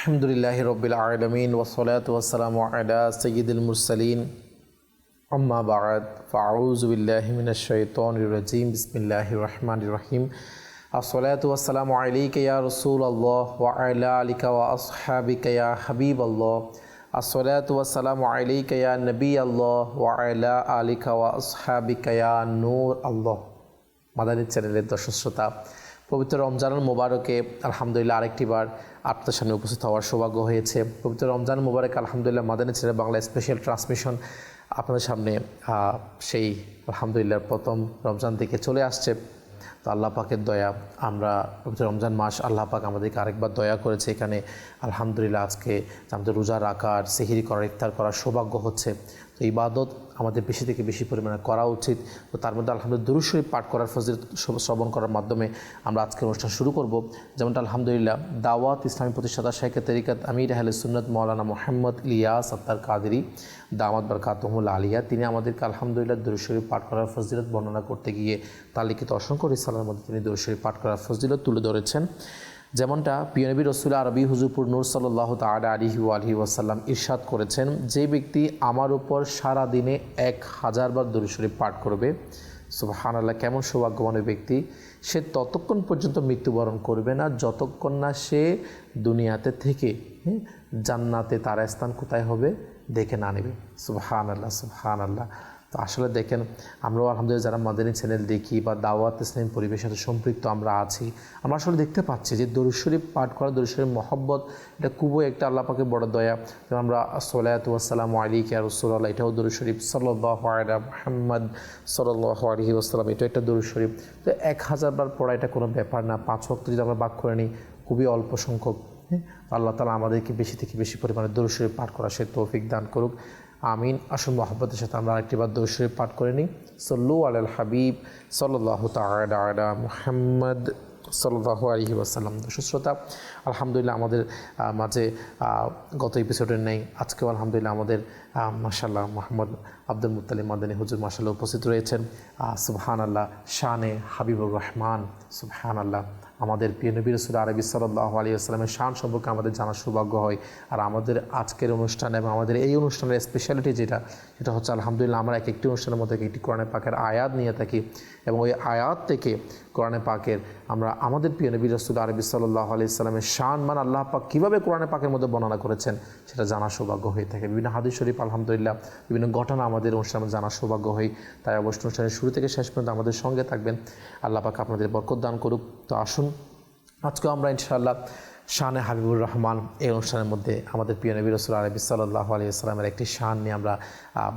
আলহামদুলিল্লাহি রব্বিল আলামিন ওয়াসসালাতু ওয়াসসালামু আলা সাইয়্যিদিল মুরসালিন আম্মা বা'দ ফাআউযু বিল্লাহি মিনাশ শাইতানির রাজীম বিসমিল্লাহির রহমানির রহিম আসসালাতু ওয়াসসালামু আলাইকা ইয়া রাসূলুল্লাহ ওয়া আলা আলিকা ওয়া আসহাবিকা ইয়া হাবিবাল্লাহ আসসালাতু ওয়াসসালামু আলাইকা ইয়া নবিয়াল্লাহ ওয়া আলা আলিকা ওয়া আসহাবিকা ইয়া নূর আল্লাহ। মাদানী চ্যানেলের দর্শক শ্রোতা, পবিত্র রমজানুল মোবারকে আলহামদুলিল্লাহ আরেকটি বার আপনাদের সামনে উপস্থিত হওয়ার সৌভাগ্য হয়েছে। পবিত্র রমজান মোবারক আলহামদুলিল্লাহ Madani channel Bangla special transmission আপনাদের সামনে সেই আলহামদুলিল্লাহ প্রথম রমজান থেকে চলে আসছে। তো আল্লাহ পাকের দয়া, আমরা পবিত্র রমজান মাস আল্লাহ পাক আমাদেরকে আরেকবার দয়া করেছে। এখানে আলহামদুলিল্লাহ আজকে আমাদের রোজা রাখার, সেহরি করার, ইফতার করার সৌভাগ্য হচ্ছে। তো ইবাদত আমাদের বেশি থেকে বেশি পরিমাণে করা উচিত। তো তার মধ্যে আলহামদুলিল্লাহ দুরূদ শরীফ পাঠ করার ফজিলত শ্রবণ করার মাধ্যমে আমরা আজকের অনুষ্ঠান শুরু করব। যেমনটা আলহামদুলিল্লাহ দাওয়াত ইসলামী প্রতিষ্ঠাতা শাইখে তরিকত আমির আহলে সুন্নাত মাওলানা মুহাম্মদ ইলিয়াস আত্তার কাদেরী দামাত বরকাতুহুল আলিয়া, তিনি আমাদেরকে আলহামদুলিল্লাহ দুরূদ শরীফ পাঠ করার ফজিলত বর্ণনা করতে গিয়ে তার লিখিত অসংখ্য রিসালার মধ্যে তিনি দুরূদ শরীফ পাঠ করার ফজিলত তুলে ধরেছেন। যেমনটা প্রিয় নবী রাসূল আরবি হুজুরপুর নূর সাল্লাল্লাহু তাআলা আলাইহি ওয়াসাল্লাম ইরশাদ করেছেন, যে ব্যক্তি আমার উপর সারা দিনে 1000 বার দুরূদ শরীফ পাঠ করবে, সুবহানাল্লাহ, কেমন সৌভাগ্যবান ব্যক্তি, সে ততক্ষণ পর্যন্ত মৃত্যুবরণ করবে না যতক্ষণ না সে দুনিয়াতে থেকে জান্নাতে তার স্থান কোথায় হবে দেখে না নেবে। সুবহানাল্লাহ, সুবহানাল্লাহ। তো আসলে দেখেন, আমরাও আলহামদুলিল্লাহ যারা মাদানী চ্যানেল দেখি বা দাওয়াত ইসলামী পরিবেশের সাথে সম্পৃক্ত আমরা আছি, আমরা আসলে দেখতে পাচ্ছি যে দরুদ শরীফ পাঠ করা, দরুদ শরীফ মহব্বত, এটা খুবই একটা আল্লাহ পাকের বড় দয়া। যেমন আমরা আসসালাতু ওয়াসসালামু আলাইকা ইয়া রাসূলুল্লাহ, এটাও দরুদ শরীফ, সাল্লাল্লাহু আলা মুহাম্মদ সাল্লাল্লাহু আলাইহি ওয়াসাল্লাম, এটা একটা দরুদ শরীফ। তো 1000 বার পড়া এটা কোনো ব্যাপার না। 5 ওয়াক্ত যদি আমরা ভাগ করে নিই, খুবই অল্প সংখ্যক। আল্লাহ তাআলা আমাদেরকে বেশি থেকে বেশি পরিমাণে দরুদ শরীফ পাঠ করা সে তৌফিক দান করুক, আমিন। আসুন মহব্বতের সাথে আমরা আরেকটি বার দরুদ শরীফ পাঠ করে নিই। সাল্লু আলাল হাবিব সাল্লাল্লাহু তাআলা আলা মুহাম্মদ সাল্লাল্লাহু আলাইহি ওয়াসাল্লাম। দর্শক শ্রোতা, আলহামদুলিল্লাহ আমাদের মাঝে গত এপিসোডের নেই, আজকেও আলহামদুলিল্লাহ আমাদের মাশাআল্লাহ মোহাম্মদ আব্দুল মুত্তালিব মাদানী হুজুর মাশাআল্লাহ উপস্থিত রয়েছেন। সুবহানাল্লাহ, শানে হাবিবুর রহমান, সুবহানাল্লাহ। আমাদের প্রিয় নবী রাসূল আরবি সাল্লাল্লাহু আলাইহি ওয়াসাল্লামের শান সম্পর্কে আমাদের জানার সৌভাগ্য হয়। আর আমাদের আজকের অনুষ্ঠান এবং আমাদের এই অনুষ্ঠানের স্পেশালিটি যেটা হচ্ছে আলহামদুলিল্লাহ আমরা একটি অনুষ্ঠানের মধ্যে একটি কোরআনে পাকের আয়াত নিয়ে থাকি এবং ওই আয়াত থেকে কোরআনে পাকের আমরা আমাদের প্রিয় নবী রাসূল আরবি সাল্লাল্লাহু আলাইহি ওয়াসাল্লামের শান আল্লাহ পাক কীভাবে কোরআনে পাকের মধ্যে বর্ণনা করেছেন সেটা জানার সৌভাগ্য হয়ে থাকে। বিভিন্ন হাদিস শরীফ আলহামদুলিল্লাহ, বিভিন্ন ঘটনা আমাদের অনুষ্ঠানে জানার সৌভাগ্য হয়। তাই অবশ্য অনুষ্ঠানের শুরু থেকে শেষ পর্যন্ত আমাদের সঙ্গে থাকবেন। আল্লাহ পাক আপনাদের বরকত দান করুক। তো আসুন আজকেও আমরা ইনশাআল্লাহ শানে হাবিবুর রহমান এই অনুষ্ঠানের মধ্যে আমাদের প্রিয় নবী রাসূল আরবি সাল্লাল্লাহু আলাইহি ওয়াসাল্লামের একটি শান নিয়ে আমরা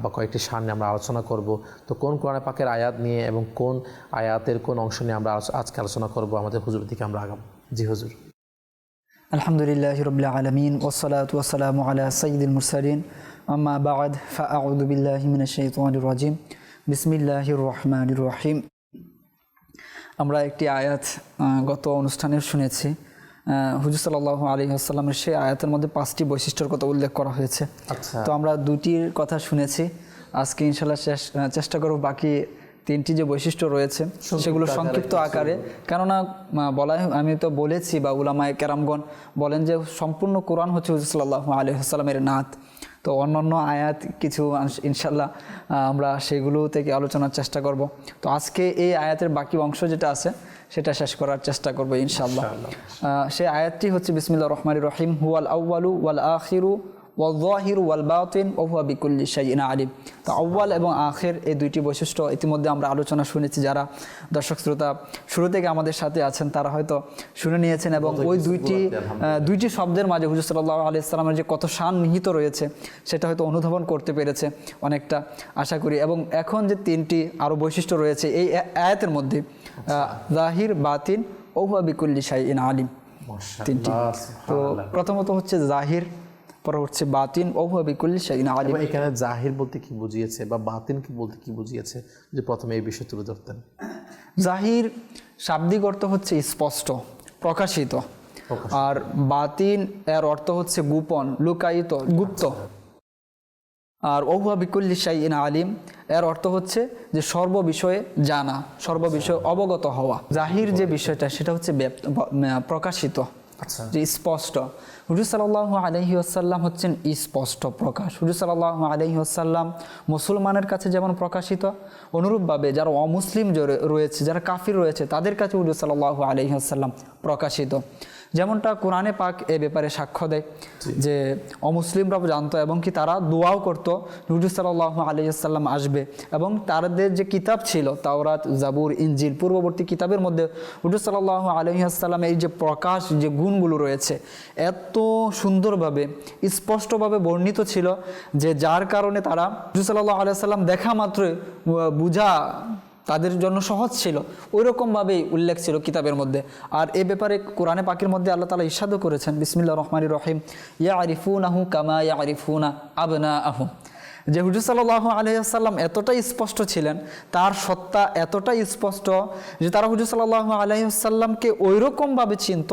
বা কয়েকটি শান নিয়ে আমরা আলোচনা করব। তো কোন কোরআনে পাকের আয়াত নিয়ে এবং কোন আয়াতের কোন অংশ নিয়ে আমরা আজকে আলোচনা করব, আমাদের হুজুর থেকে আমরা আগাম। জি হুজুর। আলহামদুলিল্লাহি রাব্বিল আলামিন ওয়াসসালাতু ওয়াসসালামু আলা সাইয়্যিদিল মুরসালিন আম্মা বা'দ ফাআউযু বিল্লাহি মিনাশ শাইতানির রাজিম বিসমিল্লাহির রহমানির রহিম। আমরা একটি আয়াত গত অনুষ্ঠানে শুনেছি। হুজুর সাল্লাল্লাহু আলাইহি ওয়াসাল্লামের সেই আয়াতের মধ্যে 5টি বৈশিষ্ট্যের কথা উল্লেখ করা হয়েছে। তো আমরা 2টির কথা শুনেছি। আজকে ইনশাআল্লাহ চেষ্টা করব বাকি 3টি যে বৈশিষ্ট্য রয়েছে সেগুলো সংক্ষিপ্ত আকারে, কেননা আমি তো বলেছি বা উলামায়ে কেরামগণ বলেন যে সম্পূর্ণ কোরআন হচ্ছে হুজুর সাল্লাল্লাহু আলাইহি ওয়াসাল্লামের নাত। তো অন্যান্য আয়াত কিছু ইনশাআল্লাহ আমরা সেগুলো থেকে আলোচনার চেষ্টা করব। তো আজকে এই আয়াতের বাকি অংশ যেটা আছে সেটা শেষ করার চেষ্টা করব ইনশাআল্লাহ। সেই আয়াতটি হচ্ছে বিসমিল্লাহির রহমানির রহিম, হুয়াল আউয়ালু ওয়াল আখিরু ওয়াল যাহিরু ওয়াল বাতিন ওয়া হুয়া বিকুল্লি শাইইন আলিম। তো আউয়াল এবং আখির এই 2টি বৈশিষ্ট্য ইতিমধ্যে আমরা আলোচনা শুনেছি। যারা দর্শক শ্রোতা শুরু থেকে আমাদের সাথে আছেন তারা হয়তো শুনে নিয়েছেন এবং ওই দুইটি শব্দের মাঝে হুজুর সাল্লাল্লাহু আলাইহি ওয়াসাল্লামের যে কত শান নিহিত রয়েছে সেটা হয়তো অনুধাবন করতে পেরেছে অনেকটা, আশা করি। এবং এখন যে 3টি আরও বৈশিষ্ট্য রয়েছে এই আয়াতের মধ্যে, যাহির, বাতিন ওয়া হুয়া বিকুল্লি শাইইন আলিম, 3টি। তো প্রথমত হচ্ছে জাহির, পরে হচ্ছে বাতিন ওয়া হুয়া বিকুল্লি শাইইন আলিম। এখানে জাহির বলতে কি বুঝিয়েছে বা বাতিন কি বলতে কি বুঝিয়েছে, যে প্রথমে এই বিষয় তুলে ধরতেন। জাহির শাব্দিক অর্থ হচ্ছে স্পষ্ট, প্রকাশিত, আর বাতিন এর অর্থ হচ্ছে গোপন, লুকায়িত, গুপ্ত। আর ওয়া হুয়া বিকুল্লি শাইইন আলিম এর অর্থ হচ্ছে যে সর্ববিষয়ে জানা, সর্ববিষয়ে অবগত হওয়া। জাহির যে বিষয়টা সেটা হচ্ছে প্রকাশিত, আচ্ছা, যে স্পষ্ট। হুজুর সাল্লাল্লাহু আলাইহি ওয়াসাল্লাম হচ্ছেন স্পষ্ট প্রকাশ। হুজুর সাল্লাল্লাহু আলাইহি ওয়াসাল্লাম মুসলমানের কাছে যেমন প্রকাশিত, অনুরূপভাবে যারা অমুসলিম রয়েছে, যারা কাফির রয়েছে, তাদের কাছে হুজুর সাল্লাল্লাহু আলাইহি ওয়াসাল্লাম প্রকাশিত। যেমনটা কোরআনে পাক এ ব্যাপারে সাক্ষ্য দেয় যে অমুসলিমরাও জানতো এবং কি তারা দোয়াও করতো হুজুর সাল্লাল্লাহু আলাইহি ওয়াসাল্লাম আসবে, এবং তাদের যে কিতাব ছিল তাওরাত, জাবুর, ইনজিল, পূর্ববর্তী কিতাবের মধ্যে হুজুর সাল্লাল্লাহু আলাইহি ওয়াসাল্লাম এই যে প্রকাশ, যে গুণগুলো রয়েছে এত সুন্দরভাবে স্পষ্টভাবে বর্ণিত ছিল যে যার কারণে তারা হুজুর সাল্লাল্লাহু আলাইহি ওয়াসাল্লাম দেখা মাত্রই বুঝা তাদের জন্য সহজ ছিল। ওই রকমভাবেই উল্লেখ ছিল কিতাবের মধ্যে। আর এ ব্যাপারে কোরআনে পাকের মধ্যে আল্লাহ তাআলা ইরশাদও করেছেন, বিসমিল্লাহির রহমানির রহিম, ইয়ারিফুনাহু কামা ইয়ারিফুনা আবনাআহুম। যে হুজুর সাল্লাল্লাহু আলাইহি ওয়াসাল্লাম এতটাই স্পষ্ট ছিলেন, তার সত্তা এতটাই স্পষ্ট যে তারা হুজুর সাল্লাল্লাহু আলাইহি ওয়াসাল্লামকে ওই রকমভাবে চিনত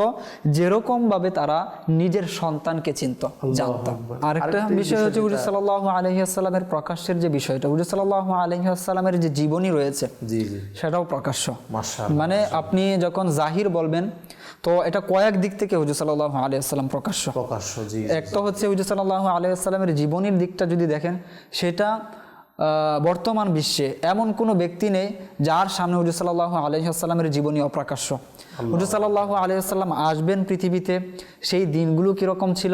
যেরকমভাবে তারা নিজের সন্তানকে চিনত, জানত। আরেকটা বিষয় হচ্ছে হুজুর সাল্লাল্লাহু আলাইহি ওয়াসাল্লামের প্রকাশ্যের যে বিষয়টা, হুজুর সাল্লাল্লাহু আলাইহি ওয়াসাল্লামের যে জীবনী রয়েছে সেটাও প্রকাশ্য। মানে আপনি যখন জাহির বলবেন তো এটা কয়েক দিক থেকে হুজুর সাল্লাল্লাহু আলাইহি ওয়াসাল্লাম প্রকাশ্য। একটা হচ্ছে হুজুর সাল্লাল্লাহু আলাইহি ওয়াসাল্লামের জীবনীর দিকটা যদি দেখেন, সেটা বর্তমান বিশ্বে এমন কোনো ব্যক্তি নেই যার সামনে হুজুর সাল্লাল্লাহু আলাইহি ওয়াসাল্লামের জীবনী অপ্রকাশ্য। হুজুর সাল্লাল্লাহু আলাইহি ওয়াসাল্লাম আসবেন পৃথিবীতে, সেই দিনগুলো কীরকম ছিল,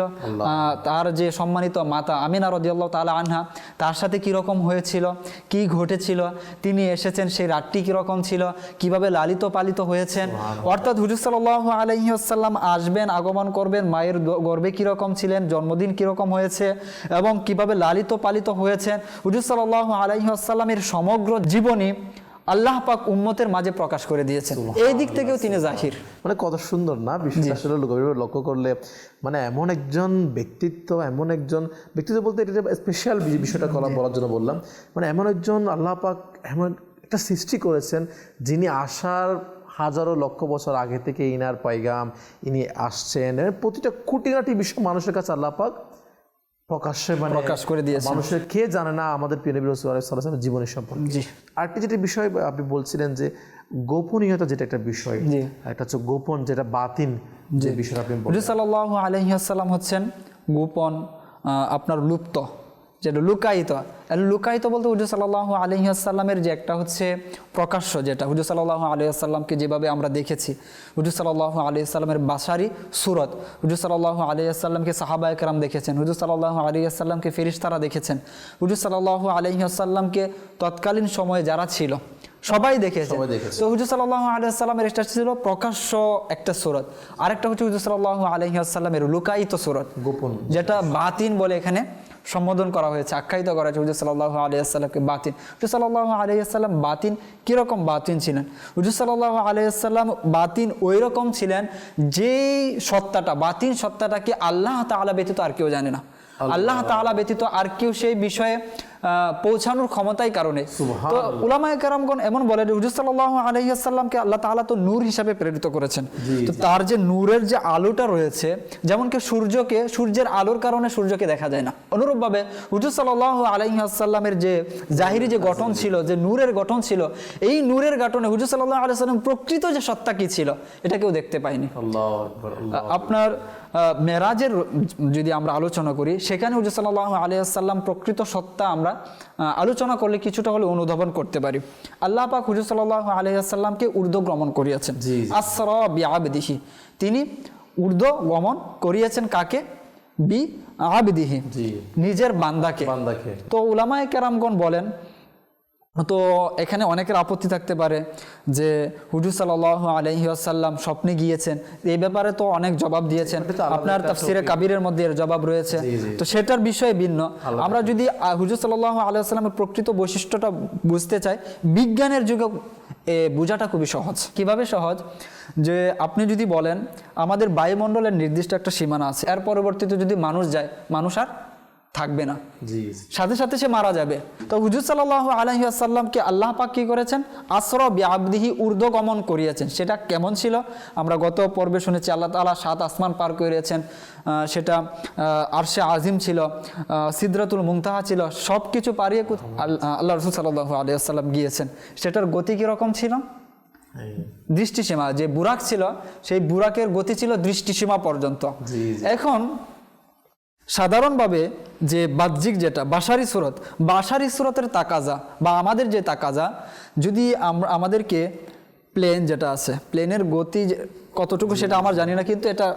তার যে সম্মানিত মাতা আমিনা রাদিয়াল্লাহু তাআলা আনহা, তার সাথে কীরকম হয়েছিল, কি ঘটেছিল, তিনি এসেছেন সেই রাতটি কীরকম ছিল, কিভাবে লালিত পালিত হয়েছেন। অর্থাৎ হুজুর সাল্লাল্লাহু আলাইহি ওয়াসাল্লাম আসবেন, আগমন করবেন, মায়ের গর্ভে কীরকম ছিলেন, জন্মদিন কীরকম হয়েছে এবং কিভাবে লালিত পালিত হয়েছেন, হুজুর সাল্লাল্লাহু আলাইহি ওয়াসাল্লামের সমগ্র জীবনী আল্লাহ পাক উম্মতের মাঝে প্রকাশ করে দিয়েছেন। এই দিক থেকেও তিনি জাহির। মানে কত সুন্দর না বিষয়টা, আসলে লক্ষ্য করলে মানে এমন একজন ব্যক্তিত্ব, এমন একজন ব্যক্তিত্ব বলতে এটা স্পেশাল বিষয়টা বলার জন্য বললাম, মানে এমন একজন আল্লাহ পাক এমন একটা সৃষ্টি করেছেন যিনি আসার হাজারো লক্ষ বছর আগে থেকে ইনার পয়গাম, ইনি আসছেন, প্রতিটা খুঁটিনাটি বিষয় মানুষের কাছে আল্লাহ পাক প্রকাশ্যে মানে প্রকাশ করে দিয়েছে। মানুষের কে জানে না আমাদের প্রিয় নবী রাসূলুল্লাহ সাল্লাল্লাহু আলাইহি ওয়াসাল্লামের জীবনের সম্পর্কে। আরেকটি যেটা বিষয় আপনি বলছিলেন যে গোপনীয়তা, যেটা একটা বিষয়, একটা হচ্ছে গোপন, যেটা বাতিন যে বিষয়টা আপনি বলছেন। হুজুর সাল্লাল্লাহু আলাইহি ওয়াসাল্লাম হচ্ছেন গোপন, আপনার লুপ্ত, যেটা লুকায়িত। লুকায়িত বলতে হুজুর সাল্লাল্লাহু আলাইহি ওয়াসাল্লামের যে একটা হচ্ছে প্রকাশ্য, যেটা হুজুর সাল্লাল্লাহু আলাইহি ওয়াসাল্লামকে যেভাবে আমরা দেখেছি, হুজুর সাল্লাল্লাহু আলাইহি ওয়াসাল্লামের বাশারি সুরত, হুজুর সাল্লাল্লাহু আলাইহি ওয়াসাল্লামকে সাহাবায়ে কেরাম দেখেছেন, হুজুর সাল্লাল্লাহু আলাইহি ওয়াসাল্লামকে ফেরেশতারা দেখেছেন, হুজুর সাল্লাল্লাহু আলাইহি ওয়াসাল্লামকে তৎকালীন সময়ে যারা ছিল সবাই দেখেছে। তো হুজুর সাল্লাল্লাহু আলাইহি ওয়াসাল্লামের এটা ছিল প্রকাশ্য একটা সূরত, আরেকটা হচ্ছে হুজুর সাল্লাল্লাহু আলাইহি ওয়াসাল্লামের লুকায়িত সূরত, গোপন, যেটা বাতিন বলে এখানে সম্বোধন করা হয়েছে, আখ্যায়িত করা হয়েছে হুজুর সাল্লাল্লাহু আলাইহি ওয়াসাল্লামকে বাতিন। হুজুর সাল্লাল্লাহু আলাইহি ওয়াসাল্লাম বাতিন কিরকম বাতিন ছিলেন? হুজুর সাল্লাল্লাহু আলাইহি ওয়াসাল্লাম বাতিন ওই রকম ছিলেন যেই সত্তাটা, বাতিন সত্তাটাকে আল্লাহ তাআলা ব্যতীত আর কেউ জানে না, আল্লাহ তাআলা ব্যতীত আর কেউ সেই বিষয়ে পৌঁছানোর ক্ষমতার কারণে। তো উলামায়ে কেরামগণ এমন বলে যে হুজুর সাল্লাল্লাহু আলাইহি ওয়াসাল্লামকে আল্লাহ তাআলা তো নূর হিসাবে প্রেরিত করেছেন। তো তার যে নূরের যে আলোটা রয়েছে, যেমন কি সূর্যের আলোর কারণে সূর্যকে দেখা যায় না, অনুরূপভাবে হুজুর সাল্লাল্লাহু আলাইহি ওয়াসাল্লামের যে জাহিরি যে গঠন ছিল, যে নূরের গঠন ছিল, এই নূরের গঠনে হুজুর সাল্লাল্লাহু আলাইহি ওয়াসাল্লাম প্রকৃত যে সত্তা কি ছিল এটা কেউ দেখতে পায়নি। আল্লাহু আকবার। আপনার মেরাজের যদি আমরা আলোচনা করি, সেখানে হুজুর সাল্লাল্লাহু আলাইহি ওয়াসাল্লাম প্রকৃত সত্তা আমরা আলোচনা করলে কিছুটা হলে অনুধাবন করতে পারি। আল্লাহ পাক হুজুর সাল্লাল্লাহু আলাইহি ওয়াসাল্লামকে ঊর্ধ্বগমন করিয়েছেন, আসরা বিআবদিহি, তিনি ঊর্ধ্বগমন করিয়েছেন কাকে? বিআবদিহি, নিজের বান্দাকে। তো উলামায়ে কেরামগণ বলেন, তো এখানে অনেকের আপত্তি থাকতে পারে যে হুজুর সাল্লাল্লাহু আলাইহি ওয়াসাল্লাম স্বপ্নে গিয়েছেন, এই ব্যাপারে তো অনেক জবাব দিয়েছেন, আপনার তাফসিরে কাবিরের মধ্যে এর জবাব রয়েছে। তো সেটার বিষয় ভিন্ন। আমরা যদি হুজুর সাল্লাল্লাহু আলাইহি ওয়াসাল্লামের প্রকৃত বৈশিষ্ট্যটা বুঝতে চাই, বিজ্ঞানের যুগে বোঝাটা খুবই সহজ। কিভাবে সহজ? যে আপনি যদি বলেন আমাদের বায়ুমণ্ডলের নির্দিষ্ট একটা সীমানা আছে, এর পরবর্তীতে যদি মানুষ যায়, মানুষ আর থাকবে না, সাথে সাথে সে মারা যাবে। তো হুজুর সাল্লাল্লাহু আলাইহি ওয়াসাল্লামকে আল্লাহ পাক কি করেছেন? আসরা বিআবদিহি, ঊর্ধ্বগমন করিয়েছেন। সেটা কেমন ছিল আমরা গত পর্বে শুনেছি, আল্লাহ তাআলা 7 আসমান পার করিয়েছেন, সেটা আরশে আজিম ছিল, সিদরাতুল মুনতাহা ছিল, সব কিছু পারিয়ে আল্লাহ রাসূল সাল্লাল্লাহু আলাইহি ওয়াসাল্লাম গিয়েছেন। সেটার গতি কীরকম ছিল? দৃষ্টিসীমা, যে বুরাক ছিল সেই বুরাকের গতি ছিল দৃষ্টিসীমা পর্যন্ত। এখন সাধারণভাবে যে বাহ্যিক যেটা বাশারি সুরতের তাকাজা বা আমাদের যে তাকাজা, যদি আমাদেরকে প্লেন যেটা আছে, প্লেনের গতি কতটুকু সেটা আমার জানি না, কিন্তু এটা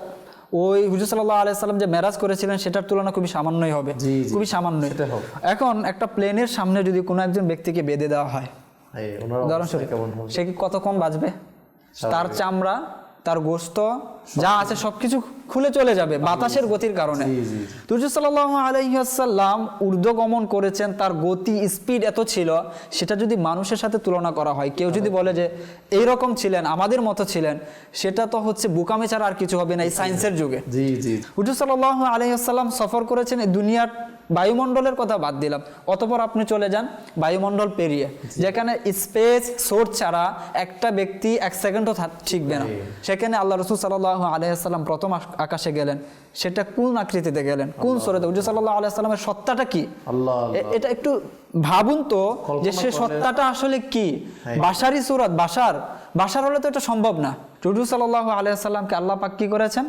ওই হুজুর সাল্লাল্লাহু আলাইহি সাল্লাম যে মেরাজ করেছিলেন সেটার তুলনা খুবই সামান্যই হবে, খুবই সামান্যই। এখন একটা প্লেনের সামনে যদি কোনো একজন ব্যক্তিকে বেঁধে দেওয়া হয়, উদাহরণস্বরূপ, সে কি কতক্ষণ বাঁচবে? তার চামড়া, তার গোশত যা আছে সবকিছু খুলে চলে যাবে বাতাসের গতির কারণে। হুজুর সাল্লাল্লাহু আলাইহি ওয়াসাল্লাম ঊর্ধ্বগমন করেছেন, তার গতি স্পিড এত ছিল, সেটা যদি মানুষের সাথে তুলনা করা হয়, কেউ যদি বলে যে এইরকম ছিলেন, আমাদের মতো ছিলেন, সেটা তো হচ্ছে বোকামি ছাড়া আর কিছু হবে না এই সায়েন্সের যুগে। হুজুর সাল্লাল্লাহু আলাইহি ওয়াসাল্লাম সফর করেছেন এই দুনিয়ার বায়ুমণ্ডলের কথা বাদ দিলাম, অতঃপর আপনি চলে যান বায়ুমণ্ডল পেরিয়ে, যেখানে স্পেস সোর্স ছাড়া একটা ব্যক্তি এক সেকেন্ডও ঠিকবে না। সেখানে আল্লাহ রাসূল সাল্লাল্লাহু আলাইহি ওয়াসাল্লাম প্রথম আকাশে গেলেন, সেটা কোন আকৃতিতে গেলেন, কোন সূরাতে? হুজুর সাল্লাল্লাহু আলাইহি ওয়াসাল্লামের সত্তাটা কি? এটা একটু ভাবুন তো, যে সে সত্তাটা আসলে কি? বাশারি সূরাত, বাশার হলে তো এটা সম্ভব না। হুজুর সাল্লাল্লাহু আলাইহি ওয়াসাল্লামকে আল্লাহ পাক কি করেছেন?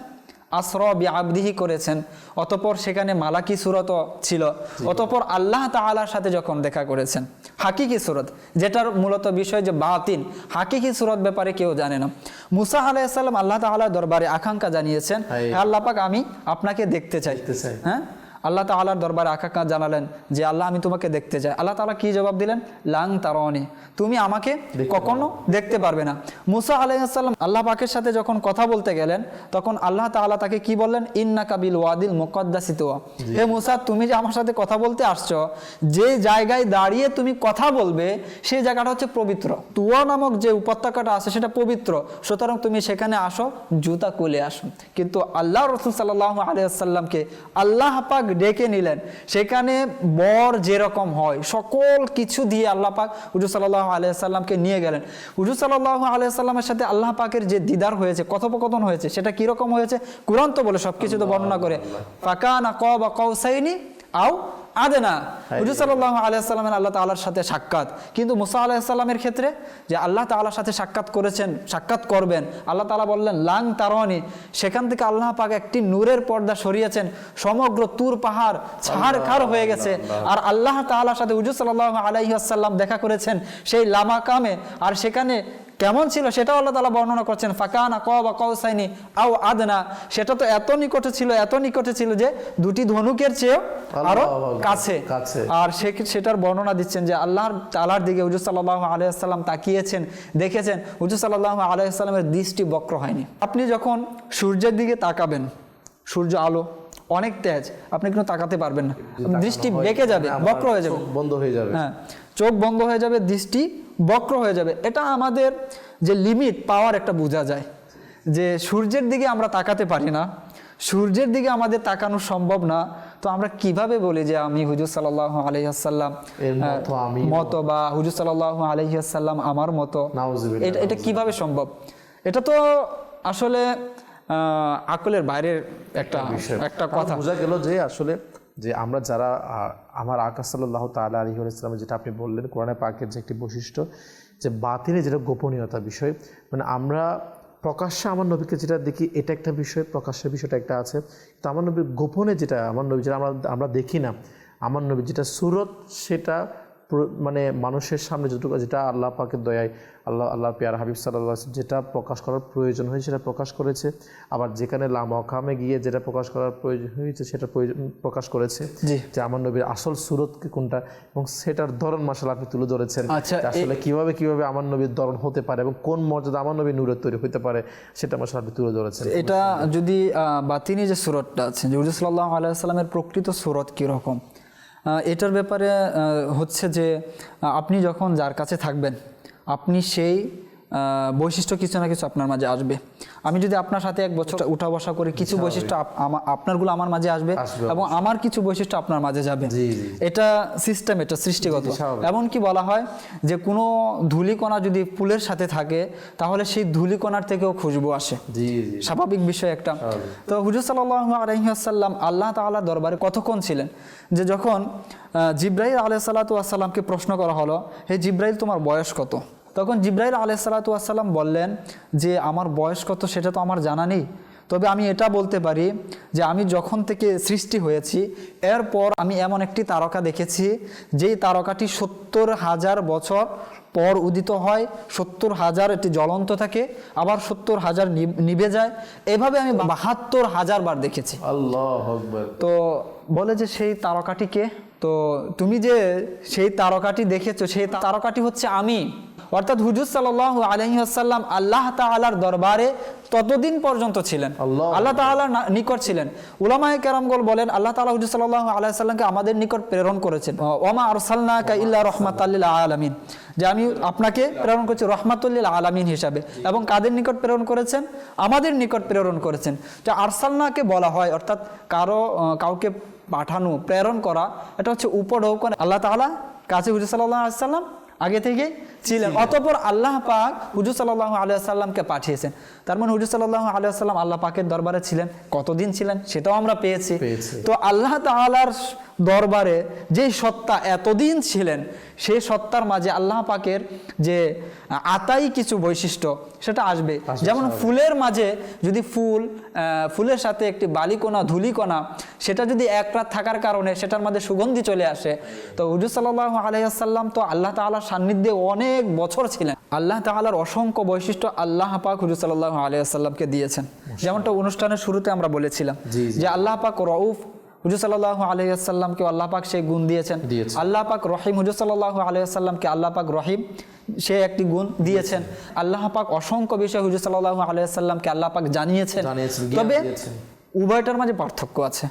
আসরা বিআবদিহি করেছেন, অতঃপর সেখানে মালাকি সূরত ছিল, অতঃপর আল্লাহ তাআলার সাথে যখন দেখা করেছেন হাকিকি সূরত, যেটার মূলত বিষয় যে বাতিন, হাকিকি সূরত ব্যাপারে কেউ জানে না। মুসা আলাইহিস সালাম আল্লাহ তাআলার দরবারে আকাঙ্ক্ষা জানিয়েছেন, হে আল্লাহ পাক, আমি আপনাকে দেখতে চাই। হ্যাঁ, আল্লাহ তাআলার দরবারে আকাঙ্ক্ষা জানালেন যে আল্লাহ, আমি তোমাকে দেখতে চাই। আল্লাহ তাআলা কি জবাব দিলেন? লাং তারানি, তুমি আমাকে কখনো দেখতে পারবে না। মুসা আলাইহিস সালাম আল্লাহ পাকের সাথে যখন কথা বলতে গেলেন, তখন আল্লাহ তাআলা তাকে কি বললেন? ইন্নাকা বিল ওয়াদিল মুকাদ্দাসি তুয়া, হে মুসা, তুমি যে আমার সাথে কথা বলতে আসছো, যে জায়গায় দাঁড়িয়ে তুমি কথা বলবে সেই জায়গাটা হচ্ছে পবিত্র। তুয়া নামক যে উপত্যকাটা আছে সেটা পবিত্র, সুতরাং তুমি সেখানে আসো, জুতা খুলে আসো। কিন্তু আল্লাহ রাসূল সাল্লাল্লাহু আলাইহি ওয়াসাল্লামকে আল্লাহ পাক ডেকে নিলেন, সেখানে বর যেরকম হয় সকল কিছু দিয়ে আল্লাহ পাক হুজুর সাল্লাল্লাহু আলাইহি ওয়াসাল্লামকে নিয়ে গেলেন। হুজুর সাল্লাল্লাহু আলাইহি ওয়াসাল্লামের সাথে আল্লাহ পাকের যে দিদার হয়েছে, কথোপকথন হয়েছে, সেটা কিরকম হয়েছে? কুরআন তো বলে সবকিছু তো বর্ণনা করে, ফাকানা কাবা কাউসাইনি আও আদনা। হুজুর সাল্লাল্লাহু আলাইহি ওয়াসাল্লামের আল্লাহ তাআলার সাথে সাক্ষাৎ, কিন্তু মুসা আলাইহিস সালামের ক্ষেত্রে যে আল্লাহ তাআলার সাথে সাক্ষাৎ করবেন, আল্লাহ তাআলা বললেন লাং তারানি, সেখান থেকে আল্লাহ পাক একটি নূরের পর্দা সরিয়েছেন, সমগ্র তুর পাহাড় ছারখার হয়ে গেছে। আর আল্লাহ তাআলার সাথে হুজুর সাল্লাল্লাহু আলাইহি ওয়াসাল্লাম দেখা করেছেন সেই লামাকামে, আর সেখানে কেমন ছিল সেটাও আল্লাহ তাআলা বর্ণনা করছেন, ফাকানা কাবা কাউসাইনি আও আদনা, সেটা তো এত নিকটে ছিল যে দুটি ধনুকের চেয়েও আরো কাছে। আর সেটার বর্ণনা দিচ্ছেন যে আল্লাহ তাআলার দিকে হুজুর সাল্লাল্লাহু আলাইহি ওয়াসাল্লাম তাকিয়েছেন, দেখেছেন হুজুর সাল্লাল্লাহু আলাইহি ওয়াসাল্লামের দৃষ্টি বক্র হয়নি। আপনি যখন সূর্যের দিকে তাকাবেন, সূর্য আলো অনেক তেজ, আপনি কিন্তু তাকাতে পারবেন না, দৃষ্টি বেঁকে যাবে, বক্র হয়ে যাবে, বন্ধ হয়ে যাবে। হ্যাঁ, চোখ বন্ধ হয়ে যাবে, দৃষ্টি বক্র হয়ে যাবে। এটা আমাদের যে লিমিট পাওয়ার একটা বোঝা যায়, যে সূর্যের দিকে আমরা তাকাতে পারি না, সূর্যের দিকে আমাদের তাকানো সম্ভব না, তো আমরা কিভাবে বলি যে আমি হুজুর সাল্লাল্লাহু আলাইহি ওয়াসাল্লাম মতো বা হুজুর সাল্লাল্লাহু আলাইহি ওয়াসাল্লাম আমার মতো? এটা কিভাবে সম্ভব? এটা তো আসলে আকলের বাইরের একটা কথা। বোঝা গেল যে আসলে যে আমরা যারা আমার আকা সাল্লাল্লাহু তাআলা আলাইহি ওয়াসাল্লাম, যেটা আপনি বললেন কোরআনে পাকের যে একটি বৈশিষ্ট্য, যে বাতিনে যেটা গোপনীয়তা বিষয়, মানে আমরা প্রকাশ্যে আমার নবীকে যেটা দেখি এটা একটা বিষয়, প্রকাশ্যের বিষয়টা একটা আছে, তো আমার নবীর গোপনে যেটা, আমার নবী যেটা আমরা দেখি না, আমার নবী যেটা সুরত, সেটা মানে মানুষের সামনে যতটুকু, যেটা আল্লাহ পাকের দয়ায় আল্লাহ পেয়ার হাবিব সাল্লাল্লাহু আলাইহি ওয়াসাল্লাম যেটা প্রকাশ করার প্রয়োজন হয়েছে সেটা প্রকাশ করেছে, আবার যেখানে লামাকামে গিয়ে যেটা প্রকাশ করার প্রয়োজন হয়েছে সেটা প্রকাশ করেছে, যে আমার নবীর আসল সুরত কোনটা, এবং সেটার ধরন মাশাআল্লাহ আপনি তুলে ধরেছেন। আসলে কিভাবে আমার নবীর ধরন হতে পারে এবং কোন মর্যাদা আমার নবীর নূরের তৈরি হতে পারে, সেটা মাশাআল্লাহ আপনি তুলে ধরেছেন। এটা যদি বাতিনি যে সুরতটা আছে, যে হুজুর সাল্লাল্লাহু আলাইহি ওয়াসাল্লামের প্রকৃত সুরত কীরকম, এটার ব্যাপারে হচ্ছে যে আপনি যখন যার কাছে থাকবেন, আপনি সেই বৈশিষ্ট্য কিছু না কিছু আপনার মাঝে আসবে। আমি যদি আপনার সাথে এক বছর উঠা বসা করি, কিছু বৈশিষ্ট্য আপনারগুলো আমার মাঝে আসবে এবং আমার কিছু বৈশিষ্ট্য আপনার মাঝে যাবে। এটা সিস্টেম, এটা সৃষ্টিগত। এমনকি বলা হয় যে কোনো ধূলিকণা যদি ফুলের সাথে থাকে, তাহলে সেই ধূলিকণার থেকেও খুশবু আসে, স্বাভাবিক বিষয় একটা। তো হুজুর সাল্লাল্লাহু আলাইহি ওয়াসাল্লাম আল্লাহ তাআলার দরবারে কতক্ষণ ছিলেন, যে যখন জিব্রাইল আলাইহিস সালাতু ওয়াস সালামকে প্রশ্ন করা হলো, হে জিব্রাইল, তোমার বয়স কত? তখন জিবরাইল আলাইহিসসালাতু ওয়াসসালাম বললেন যে আমার বয়স কত সেটা তো আমার জানা নেই, তবে আমি এটা বলতে পারি যে আমি যখন থেকে সৃষ্টি হয়েছি এরপর আমি এমন একটি তারকা দেখেছি যেই তারকাটি 70,000 বছর পর উদিত হয়, 70,000 এটি জ্বলন্ত থাকে, আবার 70,000 নিভে যায়, এভাবে আমি 72,000 বার দেখেছি। আল্লাহু আকবার। তো বলে যে সেই তারকাটিকে, তো তুমি যে সেই তারকাটি দেখেছো সেই তারকাটি হচ্ছে আমি। অর্থাৎ হুজুর সাল্লাল্লাহু আলাইহি ওয়াসাল্লাম আল্লাহ তাআলার দরবারে ততদিন পর্যন্ত ছিলেন, আল্লাহ তাআলার নিকট ছিলেন। উলামায়ে কেরামগণ বলেন আল্লাহ তাআলা হুজুর সাল্লাল্লাহু আলাইহি ওয়াসাল্লামকে আমাদের নিকট প্রেরণ করেছেন, ওয়ামা আরসালনাকা ইল্লা রাহমাতাল লিল আলামিন, যে আমি আপনাকে প্রেরণ করেছি রহমাতুল লিল আলামিন হিসাবে। এবং কাদের নিকট প্রেরণ করেছেন? আমাদের নিকট প্রেরণ করেছেন। যে আরসালনাকে বলা হয় অর্থাৎ কাউকে পাঠানো, প্রেরণ করা, এটা হচ্ছে উপঢৌকন। আল্লাহ তাআলা কাছে হুজুর সাল্লাল্লাহু আলাইহি ওয়াসাল্লাম আগে থেকে ছিলেন, অতঃপর আল্লাহ পাক হুজুর সাল্লাল্লাহু আলাইহি ওয়াসাল্লামকে পাঠিয়েছেন। তার মানে হুজুর সাল্লাল্লাহু আলাইহি ওয়াসাল্লাম আল্লাহ পাকের দরবারে ছিলেন, কতদিন ছিলেন সেটাও আমরা পেয়েছি। তো আল্লাহ তাআলার দরবারে যেই সত্তা এতদিন ছিলেন সেই সত্তার মাঝে আল্লাহ পাকের যে আতাই কিছু বৈশিষ্ট্য সেটা আসবে। যেমন ফুলের মাঝে যদি ফুলের সাথে একটি বালিকণা ধূলিকণা সেটা যদি এক রাত থাকার কারণে সেটার মধ্যে সুগন্ধি চলে আসে, তো হুজুর সাল্লাল্লাহু আলাইহি ওয়াসাল্লাম তো আল্লাহ তাআলার সান্নিধ্যে অনেক বছর ছিলেন। আল্লাহ তাআলার অসংখ্য বৈশিষ্ট্য আল্লাহ পাক হুজুর সাল্লাল্লাহু আলাইহি ওয়াসাল্লামকে দিয়েছেন। যেমনটা অনুষ্ঠানের শুরুতে আমরা বলেছিলাম যে আল্লাহ পাক রউফ, হুজুর সাল্লাল্লাহু আলাইহি ওয়াসাল্লামকে আল্লাহ পাক সেই গুণ দিয়েছেন। আল্লাহ পাক রহিম, হুজুর সাল্লাল্লাহু আলাইহি ওয়াসাল্লামকে আল্লাহ পাক রহিম সে একটি গুণ দিয়েছেন। আল্লাহ পাক অসংখ্য বিষয় হুজুর সাল্লাল্লাহু আলাইহি ওয়াসাল্লামকে আল্লাহ পাক জানিয়েছেন। তবে উভয়টার মাঝে পার্থক্য আছে,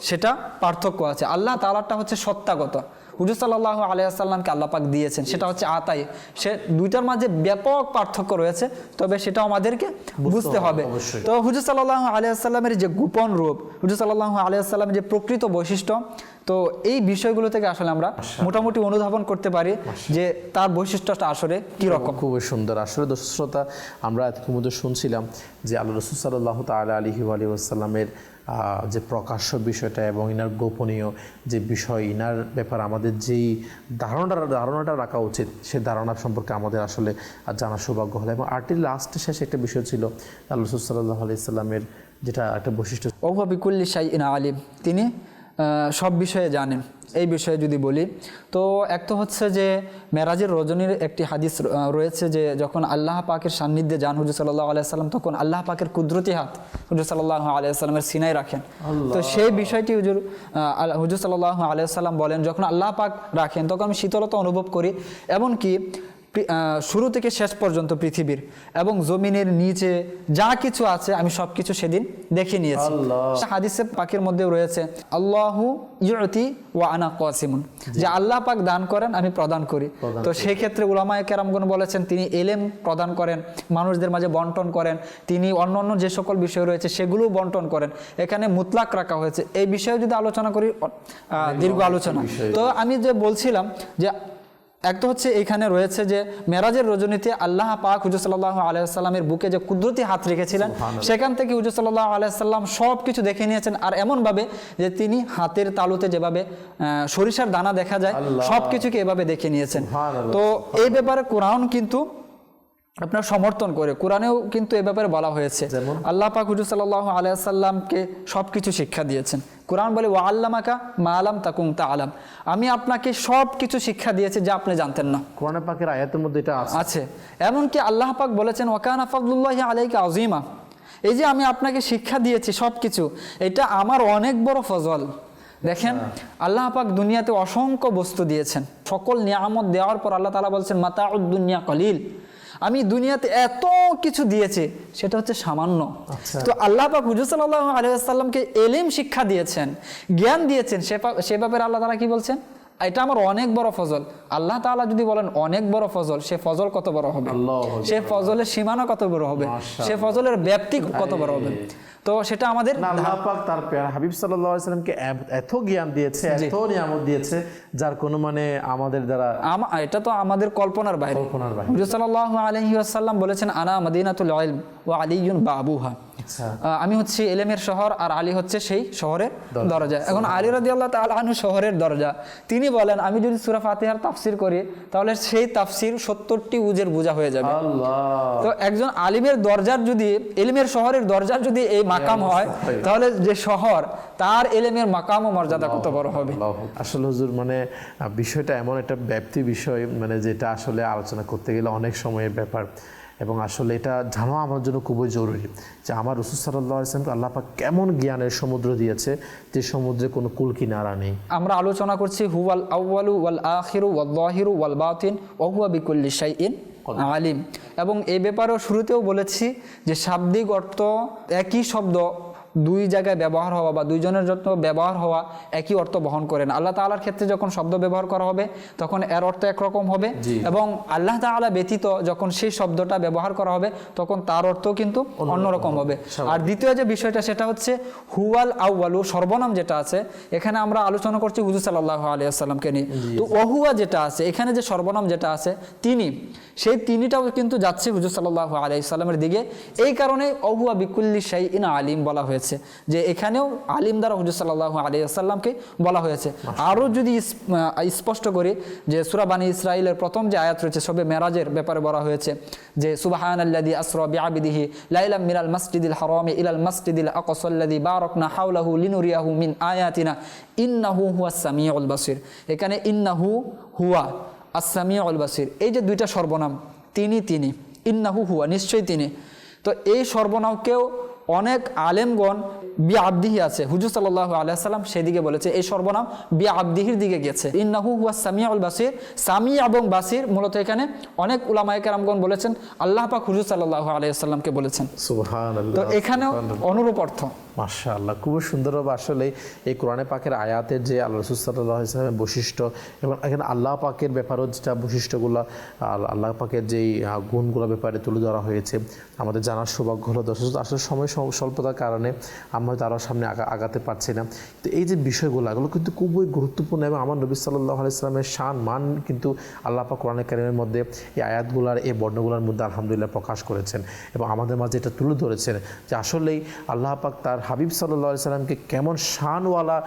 সেটা পার্থক্য আছে। আল্লাহ তাআলাটা হচ্ছে সত্তাগত, হুজুর সাল্লাল্লাহু আলাইহি ওয়াসাল্লামকে আল্লাহ পাক দিয়েছেন সেটা হচ্ছে আতাই। সে দুইটার মাঝে ব্যাপক পার্থক্য রয়েছে, তবে সেটা আমাদেরকে বুঝতে হবে। তো হুজুর সাল্লাল্লাহু আলাইহি ওয়াসাল্লামের যে গোপন রূপ, হুজুর সাল্লাল্লাহু আলাইহি ওয়াসাল্লামের যে প্রকৃত বৈশিষ্ট্য, তো এই বিষয়গুলো থেকে আসলে আমরা মোটামুটি অনুধাবন করতে পারি যে তার বৈশিষ্ট্যটা আসলে কি রকম। খুবই সুন্দর। আসলে দর্শক শ্রোতা, আমরা এতক্ষণ মধ্যে শুনছিলাম যে আল্লাহ রাসূল সাল্লাল্লাহু তাআলা আলাইহি ওয়াসাল্লামের যে প্রকাশ্য বিষয়টা এবং ইনার গোপনীয় যে বিষয়, ইনার ব্যাপার আমাদের যেই ধারণাটা রাখা উচিত সে ধারণা সম্পর্কে আমাদের আসলে জানা সৌভাগ্য হলো। এবং আর্টির লাস্টে শেষে একটা বিষয় ছিল আল্লাহ রাসূল সাল্লাল্লাহু আলাইহি ওয়াসাল্লামের যেটা একটা বৈশিষ্ট্য, ওয়া বিকুল্লি শাইইন আলিম, তিনি সব বিষয়ে জানেন। এই বিষয়ে যদি বলি তো এক তো হচ্ছে যে মেরাজের রজনীর একটি হাদিস রয়েছে যে যখন আল্লাহ পাকের সান্নিধ্যে যান হুজুর সাল্লাল্লাহু আলাইহি ওয়াসাল্লাম, তখন আল্লাহ পাকের কুদরতি হাত হুজুর সাল্লাল্লাহু আলাইহি ওয়াসাল্লামের সিনায় রাখেন। তো সেই বিষয়টি হুজুর সাল্লাল্লাহু আলাইহি ওয়াসাল্লাম বলেন যখন আল্লাহ পাক রাখেন তখন আমি শীতলতা অনুভব করি, এমনকি শুরু থেকে শেষ পর্যন্ত পৃথিবীর এবং জমিনের নিচে যা কিছু আছে আমি সবকিছু সেদিন দেখে নিয়েছি। হাদিসে পাকের মধ্যে রয়েছে আল্লাহু ইউতি ওয়া আনা কাসিমুন, যে আল্লাহ পাক দান করেন আমি প্রদান করি। তো সেই ক্ষেত্রে উলামায়ে কেরামগণ বলেছেন তিনি ইলম প্রদান করেন, মানুষদের মাঝে বন্টন করেন, তিনি অন্যান্য যে সকল বিষয় রয়েছে সেগুলোও বন্টন করেন। এখানে মুতলাক রাখা হয়েছে। এই বিষয়ে যদি আলোচনা করি দীর্ঘ আলোচনা। তো আমি যে বলছিলাম যে এক তো হচ্ছে এখানে রয়েছে যে মেরাজের রজনীতে আল্লাহ পাক হুজুর সাল্লাল্লাহু আলাইহি ওয়াসাল্লামের বুকে যে কুদরতি হাত রেখেছিলেন সেখান থেকে হুজুর সাল্লাল্লাহু আলাইহি ওয়াসাল্লাম সব কিছু দেখে নিয়েছেন। আর এমনভাবে যে তিনি হাতের তালুতে যেভাবে সরিষার দানা দেখা যায় সব কিছুকে এভাবে দেখে নিয়েছেন। তো এই ব্যাপারে কোরআন কিন্তু আপনার সমর্থন করে, কোরআনেও কিন্তু এ ব্যাপারে বলা হয়েছে আল্লাহ পাক হুজুর সাল্লাল্লাহু আলাইহি ওয়াসাল্লামকে সবকিছু শিক্ষা দিয়েছেন। কোরআন বলে ওয়া আল্লামাকা মা লাম তাকুন তাআলাম, আমি আপনাকে সব কিছু শিক্ষা দিয়েছি যা আপনি জানতেন না। কোরআন পাকের আয়াতের মধ্যে এটা আছে। এমনকি আল্লাহ পাক বলেছেন ওয়া কানা ফাদলুল্লাহি আলাইকা আযীমা, এই যে আমি আপনাকে শিক্ষা দিয়েছি সব কিছু, এটা আমার অনেক বড় ফজল। দেখেন আল্লাহ পাক দুনিয়াতে অসংখ্য বস্তু দিয়েছেন, সকল নিয়ামত দেওয়ার পর আল্লাহ তাআলা বলছেন মাতাউদ দুনিয়া কলিল, আমি দুনিয়াতে এত কিছু দিয়েছি সেটা হচ্ছে সামান্য। তো আল্লাহ পাক হুজুর সাল্লাল্লাহু আলাইহি ওয়াসাল্লামকে ইলম শিক্ষা দিয়েছেন, জ্ঞান দিয়েছেন, সে ব্যাপারে আল্লাহ তাআলা কি বলছেন? এটা আমার অনেক বড় ফজল। আল্লাহ তাআলা যদি বলেন অনেক বড় ফজল, সে ফজল কত বড় হবে, সে ফজলের সীমানা কত বড় হবে, সে ফজলের ব্যাপ্তি কত বড় হবে। তো সেটা আমাদের আল্লাহ পাক তার প্রিয় হাবিব সাল্লাল্লাহু আলাইহি ওয়াসাল্লামকে এত জ্ঞান দিয়েছে, এত নিয়ামত দিয়েছে যার কোনো মানে আমাদের দ্বারা এটা তো আমাদের কল্পনার বাইরে। হুজুর সাল্লাল্লাহু আলাইহি ওয়াসাল্লাম বলেছেন আনা মাদিনাতুল ইলম ওয়া আলিয়ুন বাবুহা, আচ্ছা। আমি হচ্ছে এলেমের শহর আর আলী হচ্ছে সেই শহরের দরজা। এখন আলী রাদিয়াল্লাহু তাআলা আনহু শহরের দরজা, তিনি বলেন আমি যদি সূরা ফাতিহার তাফসীর করি তাহলে সেই তাফসীর 70টি উজের বোঝা হয়ে যাবে। আল্লাহ। তো একজন আলিমের দরজার যদি, এলিমের শহরের দরজার যদি এই মাকাম হয়, তাহলে যে শহর তার এলেমের মাকাম ও মর্যাদা কত বড় হবে। আসলে হুজুর মানে বিষয়টা এমন একটা ব্যাপ্তি বিষয়, মানে যেটা আসলে আলোচনা করতে গেলে অনেক সময়ের ব্যাপার, এবং আসলে এটা জানা আমার জন্য খুবই জরুরি যে আমার রাসূল সাল্লাল্লাহু আলাইহি ওয়াসাল্লামকে আল্লাহ পাক কেমন জ্ঞানের সমুদ্র দিয়েছে, যে সমুদ্রে কোনো কুল কিনারা নেই। আমরা আলোচনা করছি হুয়াল আউয়ালু ওয়াল আখিরু ওয়াল যাহিরু ওয়াল বাতিন ওয়া হুয়া বিকুল্লি শাইইন আলিম। এবং এই ব্যাপারেও শুরুতেও বলেছি যে শাব্দিক অর্থ একই শব্দ দুই জায়গায় ব্যবহার হওয়া বা দুইজনের জন্য ব্যবহার হওয়া একই অর্থ বহন করেন। আল্লাহ তাআলার ক্ষেত্রে যখন শব্দ ব্যবহার করা হবে তখন এর অর্থ একরকম হবে, এবং আল্লাহ তাআলা ব্যতীত যখন সেই শব্দটা ব্যবহার করা হবে তখন তার অর্থ কিন্তু অন্যরকম হবে। আর দ্বিতীয় যে বিষয়টা সেটা হচ্ছে হুয়াল আউয়ালু, সর্বনাম যেটা আছে এখানে আমরা আলোচনা করছি হুজুর সাল্লাল্লাহু আলাইহি ওয়াসাল্লামকে নিয়ে। তো ওহুয়া যেটা আছে এখানে যে সর্বনাম যেটা আছে তিনি, সেই তিনিটাও কিন্তু যাচ্ছে হুজুর সাল্লাল্লাহু আলাইহি ওয়াসাল্লামের দিকে। এই কারণে ওহুয়া বিকুল্লি শাইইন আলিম বলা হয়েছে, যে এখানেও আলিম দ্বারা হুজুর সাল্লাল্লাহু আলাইহি ওয়াসাল্লামকে বলা হয়েছে। আরও যদি স্পষ্ট করি যে সূরা বানী ইসরাঈলের প্রথম যে আয়াত রয়েছে সবে মেরাজের ব্যাপারে বলা হয়েছে যে সুবহানাল্লাযী আসরা বিআবদিহি লাইলাম মিনাল মাসজিদিল হারামি ইলাল মাসজিদিল আকসাল্লাযী বারাকনা হাওলাহু লিনুরিয়াহু মিন আয়াতিনা ইন্নাহু হুয়াস সামিউল বাসির। এখানে ইন্নাহু হুয়া আস-সামিউল বাসির, এই যে দুইটা সর্বনাম, তিনি তিনি, ইন্নাহু হুয়া নিশ্চয়ই তিনি। তো এই সর্বনামকেও অনেক আলেমগণ বি আবদিহি আছে, হুজুর সাল্লাল্লাহু আলাইহি ওয়াসাল্লাম সেদিকে বলেছে এই সর্বনাম বি আবদিহির দিকে গেছে। ইন্নাহু হুয়াস সামিউল বাসির, সামি এবং বাসির মূলত এখানে অনেক উলামায়ে কেরামগণ বলেছেন আল্লাহ পাক হুজুর সাল্লাল্লাহু আলাইহি ওয়াসাল্লামকে বলেছেন। সুবহানাল্লাহ। তো এখানেও অনুরূপ অর্থ। মাশাআল্লাহ, খুব সুন্দরভাবে আসলে এই কোরআনে পাকের আয়াতের যে আল্লাহ রাসূল সাল্লাল্লাহু আলাইহি ওয়াসাল্লামের বৈশিষ্ট্য এবং এখানে আল্লাহ পাকের ব্যাপারেও যেটা বৈশিষ্ট্যগুলো, আল্লাহ পাকের যেই গুণগুলো ব্যাপারে তুলে ধরা হয়েছে আমাদের জানার সৌভাগ্য হলো। দর্শক আসলে সময় স্বল্পতার কারণে আমরা তারও সামনে আগাতে পারছি না। তো এই যে বিষয়গুলো এগুলো কিন্তু খুবই গুরুত্বপূর্ণ, এবং আমার নবী সাল্লাল্লাহু আলাইহি ওয়াসাল্লামের শান মান কিন্তু আল্লাহ পাক কোরআনে কারীমের মধ্যে এই আয়াতগুলোর এই বর্ণগুলোর মধ্যে আলহামদুলিল্লাহ প্রকাশ করেছেন, এবং আমাদের মাঝে এটা তুলে ধরেছেন যে আসলেই আল্লাহ পাক তার হাবিব সাল্লাল্লাহু আলাইহি ওয়াসাল্লামকে কেমন শানওয়ালা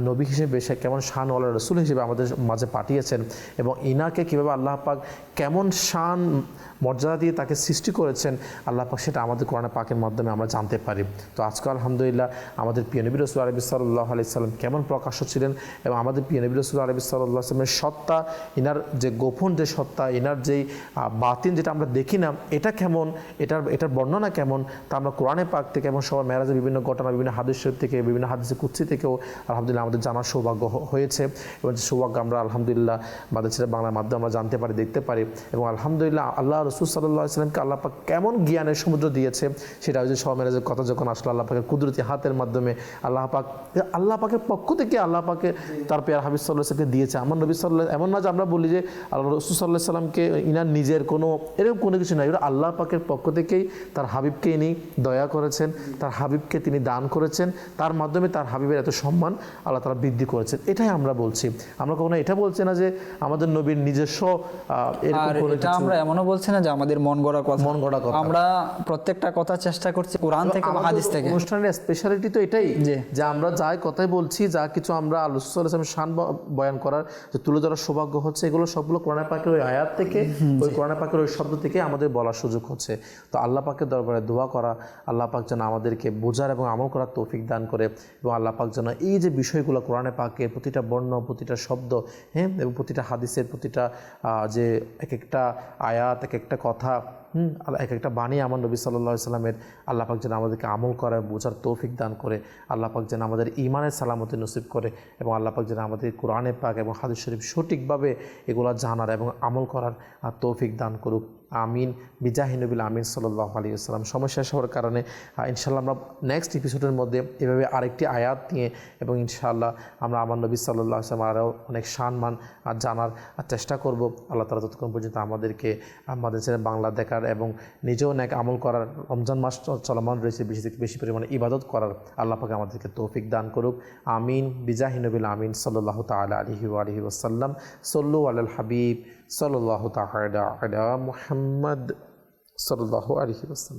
নবী হিসেবে, সে কেমন শানওয়ালা রসুল হিসেবে আমাদের মাঝে পাঠিয়েছেন, এবং ইনাকে কীভাবে আল্লাহ পাক কেমন শান মর্যাদা দিয়ে তাকে সৃষ্টি করেছেন আল্লাহ পাক, সেটা আমাদের কোরআন পাকের মাধ্যমে আমরা জানতে পারি। তো আজকে আলহামদুলিল্লাহ আমাদের প্রিয় নবী রাসূল আরবি সাল্লাল্লাহু আলাইহি সাল্লাম কেমন প্রকাশ্য ছিলেন, এবং আমাদের প্রিয় নবী রাসূল আরবি সাল্লাল্লাহু আলাইহি সাল্লামের সত্তা, ইনার যে গোপন যে সত্তা, ইনার যেই বাতিন যেটা আমরা দেখি না এটা কেমন, এটার বর্ণনা কেমন, তা আমরা কোরআনে পাক থেকে এবং সবার মেরাজের বিভিন্ন ঘটনা, বিভিন্ন হাদিস শরীফ থেকে, বিভিন্ন হাদিসে কুদসি থেকেও আলহামদুলিল্লাহ আমাদের জানার সৌভাগ্য হয়েছে, এবং যে সৌভাগ্য আমরা আলহামদুলিল্লাহ বাংলা ছেড়ে বাংলার মাধ্যমে আমরা জানতে পারি, দেখতে পারি। এবং আলহামদুলিল্লাহ আল্লাহ রাসূল সাল্লাল্লাহু আলাইহি সাল্লামকে আল্লাহ পাক কেমন জ্ঞানের সমুদ্র দিয়েছে সেটা হচ্ছে সবার মেরাজের কথা যখন আসলে আল্লাহ পাকের কুদরতি হাতের মাধ্যমে আল্লাহ পাকের পক্ষ থেকে আল্লাহ পাকে তার পেয়ার হাবিব সাল্লাল্লাহু আলাইহি সাল্লামকে দিয়েছে। আমার নবী সাল্লাল্লাহু, এমন না যে আমরা বলি যে আল্লাহ রাসূল সাল্লাল্লাহু আলাইহি সাল্লামকে ইনার নিজের কোনো এরকম কোনো কিছু নাই, এটা আল্লাহ পাকের পক্ষ থেকেই তার হাবিবকে ইনি দয়া করেছেন, তার হাবিবকে তিনি দান করেছেন, তার মাধ্যমে তার হাবিবের এত সম্মান আল্লাহ তাআলা বৃদ্ধি করেছেন। এটাই আমরা বলছি, আমরা কখনো এটা বলছি না যে আমাদের নবীর নিজস্ব এরকম কোনো কিছু, আমরা এমনও বলছি না যে আমাদের মন গড়া কথা। আমরা প্রত্যেকটা কথা চেষ্টা করছি কোরআন থেকে বা হাদিস থেকে। অনুষ্ঠানের স্পেশালিটি তো এটাই যে আমরা যাই কথাই বলছি, যা কিছু আমরা আল্লাহ সাল্লাল্লাহু আলাইহি ওয়াসাল্লামের শান বয়ান করার যে তুলে ধরার সৌভাগ্য হচ্ছে, এগুলো সবগুলো কোরআন পাকের ওই আয়াত থেকে, ওই কোরআন পাকের ওই শব্দ থেকে আমাদের বলার সুযোগ হচ্ছে। তো আল্লাহ পাকের দরবারে দোয়া করা, আল্লাহ পাক যেন আমাদেরকে বোঝার এবং আমল করার তৌফিক দান করে, এবং আল্লাহ পাক যেন এই যে বিষয়গুলো কোরআনে পাকে প্রতিটা বর্ণ, প্রতিটা শব্দ, হ্যাঁ, এবং প্রতিটা হাদিসের প্রতিটা যে এক একটা আয়াত, এক একটা কথা, এক একটা বাণী আমার নবী সাল্লাল্লাহু আলাইহি সাল্লামের, আল্লাহ পাক যেন আমাদেরকে আমল করার বোঝার তৌফিক দান করে, আল্লাহ পাক যেন আমাদের ঈমানের সালামতি নসিব করে, এবং আল্লাহ পাক যেন আমাদের কোরআনে পাক এবং হাদিস শরীফ সঠিকভাবে এগুলো জানার এবং আমল করার তৌফিক দান করুক। আমিন বিজাহি নবিল আমিন সাল্লাল্লাহু আলাইহি ওয়াসাল্লাম। সময় শেষ হওয়ার কারণে ইনশাআল্লাহ আমরা নেক্সট এপিসোডের মধ্যে এভাবে আরেকটি আয়াত নিয়ে, এবং ইনশাআল্লাহ আমরা আমার নবী সাল্লাল্লাহু আলাইহি ওয়াসাল্লাম আরও অনেক সম্মান জানার চেষ্টা করব। আল্লাহ তাআলা ততক্ষণ পর্যন্ত আমাদেরকে আমাদের ছেলে বাংলা দেখার এবং নিজেও অনেক আমল করার, রমজান মাস চলমান রয়েছে, বেশি থেকে বেশি পরিমাণে ইবাদত করার আল্লাহ পাক আমাদেরকে তৌফিক দান করুক। আমিন বিজাহি নবিল আমিন সাল্লাল্লাহু তাআলা আলাইহি ওয়াসাল্লাম। সাল্লু আলাল হাবিব সাল্লাল্লাহু তাআলা আলা মুহাম্মদ সাল্লাল্লাহু আলাইহি ওয়াসাল্লাম।